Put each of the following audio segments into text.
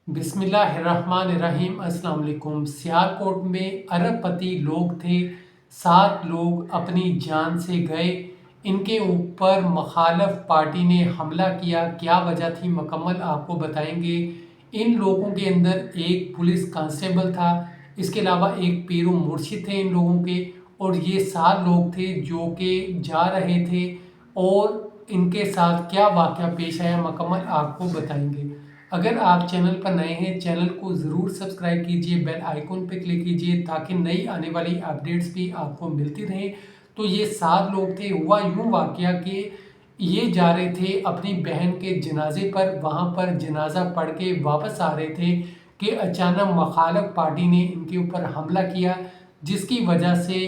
बिस्मिल्लाहिर्रहमानिर्रहीम। अस्सलाम वालेकुम। सियालकोट में अरबपति लोग थे, 7 लोग अपनी जान से गए। इनके ऊपर मुखालिफ पार्टी ने हमला किया। क्या वजह थी मुकम्मल आपको बताएंगे। इन लोगों के अंदर एक पुलिस कांस्टेबल था, इसके अलावा एक पीर व मुर्शिद थे इन लोगों के, और ये 7 लोग थे जो कि जा रहे थे। और इनके साथ क्या वाक़या पेश आया मुकम्मल आपको बताएंगे। अगर आप चैनल पर नए हैं, चैनल को ज़रूर सब्सक्राइब कीजिए, बेल आइकन पर क्लिक कीजिए ताकि नई आने वाली अपडेट्स भी आपको मिलती रहें। तो ये 7 लोग थे। हुआ यूँ वाक़या कि ये जा रहे थे अपनी बहन के जनाजे पर, वहाँ पर जनाजा पढ़ के वापस आ रहे थे कि अचानक मुखालिफ पार्टी ने इनके ऊपर हमला किया, जिसकी वजह से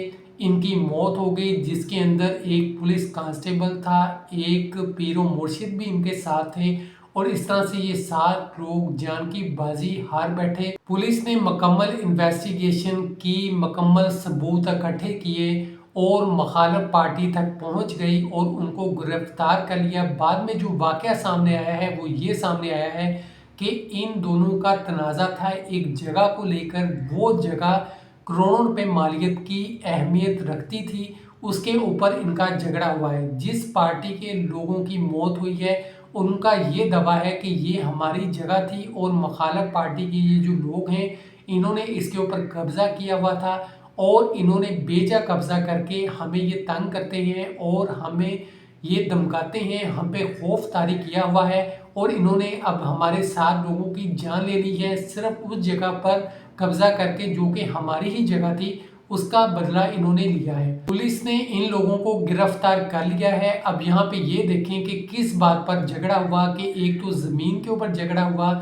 इनकी मौत हो गई। जिसके अंदर एक पुलिस कांस्टेबल था, एक पीरो मुर्शिद भी इनके साथ थे, और इस तरह से ये 7 लोग जान की बाजी हार बैठे। पुलिस ने मुकम्मल इन्वेस्टिगेशन की, मुकम्मल सबूत इकट्ठे किए और मुखालिफ पार्टी तक पहुंच गई और उनको गिरफ्तार कर लिया। बाद में जो वाक़या सामने आया है वो ये सामने आया है कि इन दोनों का तनाज़ा था एक जगह को लेकर। वो जगह करोड़ों रुपए मालियत की अहमियत रखती थी, उसके ऊपर इनका झगड़ा हुआ है। जिस पार्टी के लोगों की मौत हुई है उनका ये दावा है कि ये हमारी जगह थी, और मुखालिफ पार्टी के ये जो लोग हैं इन्होंने इसके ऊपर कब्ज़ा किया हुआ था, और इन्होंने बेजा कब्ज़ा करके हमें ये तंग करते हैं और हमें ये धमकाते हैं, हम पे खौफ तारी किया हुआ है। और इन्होंने अब हमारे 7 लोगों की जान ले ली है, सिर्फ उस जगह पर कब्ज़ा करके जो कि हमारी ही जगह थी, उसका बदला इन्होंने लिया है। पुलिस ने इन लोगों को गिरफ्तार कर लिया है। अब यहाँ पे ये देखें कि किस बात पर झगड़ा हुआ, कि एक तो ज़मीन के ऊपर झगड़ा हुआ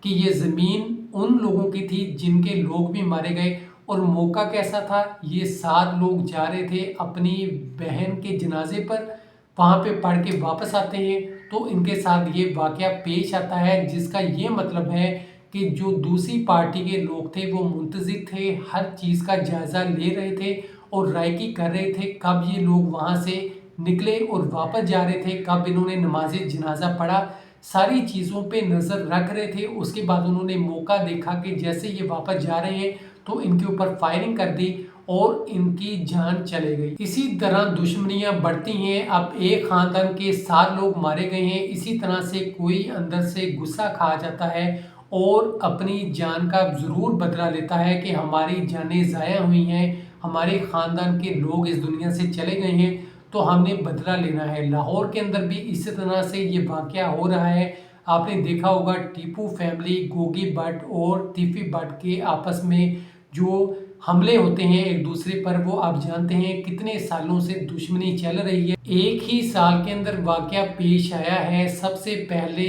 कि ये ज़मीन उन लोगों की थी जिनके लोग भी मारे गए। और मौका कैसा था, ये 7 लोग जा रहे थे अपनी बहन के जनाजे पर, वहाँ पे पढ़ के वापस आते हैं तो इनके साथ ये वाक़या पेश आता है, जिसका ये मतलब है कि जो दूसरी पार्टी के लोग थे वो मुंतज़िर थे, हर चीज़ का जायज़ा ले रहे थे और रायकी कर रहे थे कब ये लोग वहाँ से निकले और वापस जा रहे थे, कब इन्होंने नमाज जनाजा पढ़ा, सारी चीज़ों पे नज़र रख रहे थे। उसके बाद उन्होंने मौका देखा कि जैसे ये वापस जा रहे हैं तो इनके ऊपर फायरिंग कर दी और इनकी जान चले गई। इसी तरह दुश्मनियां बढ़ती हैं। अब एक ख़ानदान के 7 लोग मारे गए हैं। इसी तरह से कोई अंदर से गुस्सा खा जाता है और अपनी जान का ज़रूर बदला लेता है कि हमारी जानें ज़ाया हुई हैं, हमारे ख़ानदान के लोग इस दुनिया से चले गए हैं, तो हमने बदला लेना है। लाहौर के अंदर भी इसी तरह से ये वाक़या हो रहा है। आपने देखा होगा टीपू फैमिली, गोगी भट्ट और तीफी भट्ट के आपस में जो हमले होते हैं एक दूसरे पर, वो आप जानते हैं कितने सालों से दुश्मनी चल रही है। एक ही साल के अंदर वाक़या पेश आया है। सबसे पहले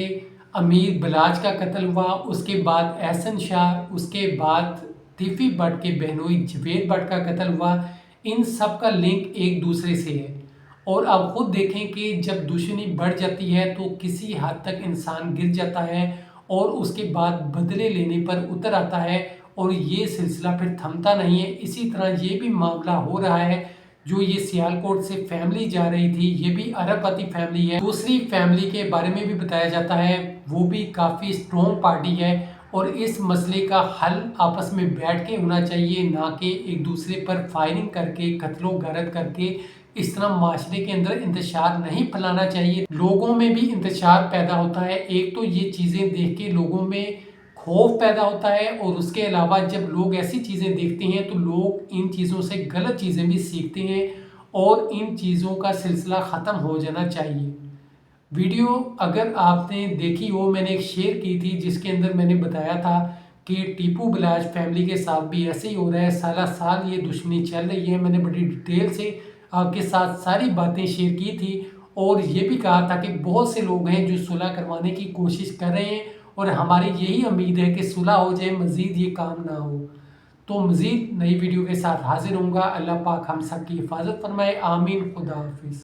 अमीर बलाच का कत्ल हुआ, उसके बाद एहसन शाह, उसके बाद तीफी भट्ट के बहनोई जवेद भट्ट का कत्ल हुआ। इन सब का लिंक एक दूसरे से है। और आप खुद देखें कि जब दुश्मनी बढ़ जाती है तो किसी हद तक इंसान गिर जाता है और उसके बाद बदले लेने पर उतर आता है, और ये सिलसिला फिर थमता नहीं है। इसी तरह ये भी मामला हो रहा है। जो ये सियालकोट से फैमिली जा रही थी, ये भी अरबपति फैमिली है। दूसरी फैमिली के बारे में भी बताया जाता है, वो भी काफ़ी स्ट्रॉन्ग पार्टी है, और इस मसले का हल आपस में बैठ के होना चाहिए, ना कि एक दूसरे पर फायरिंग करके, कत्लो गारत करके। इस तरह माशरे के अंदर इंतशार नहीं फैलाना चाहिए। लोगों में भी इंतशार पैदा होता है। एक तो ये चीज़ें देख के लोगों में खौफ पैदा होता है, और उसके अलावा जब लोग ऐसी चीज़ें देखते हैं तो लोग इन चीज़ों से गलत चीज़ें भी सीखते हैं, और इन चीज़ों का सिलसिला ख़त्म हो जाना चाहिए। वीडियो अगर आपने देखी हो, मैंने एक शेयर की थी जिसके अंदर मैंने बताया था कि टीपू बलाच फैमिली के साथ भी ऐसे ही हो रहा है। साला साल ये दुश्मनी चल रही है। मैंने बड़ी डिटेल से आपके साथ सारी बातें शेयर की थी, और ये भी कहा था कि बहुत से लोग हैं जो सुलह करवाने की कोशिश कर रहे हैं, और हमारी यही उम्मीद है कि सुलह हो जाए, मज़ीद ये काम ना हो। तो मज़ीद नई वीडियो के साथ हाजिर होऊंगा। अल्लाह पाक हम सब की हिफाजत फरमाए। आमीन। खुदा हाफिज़।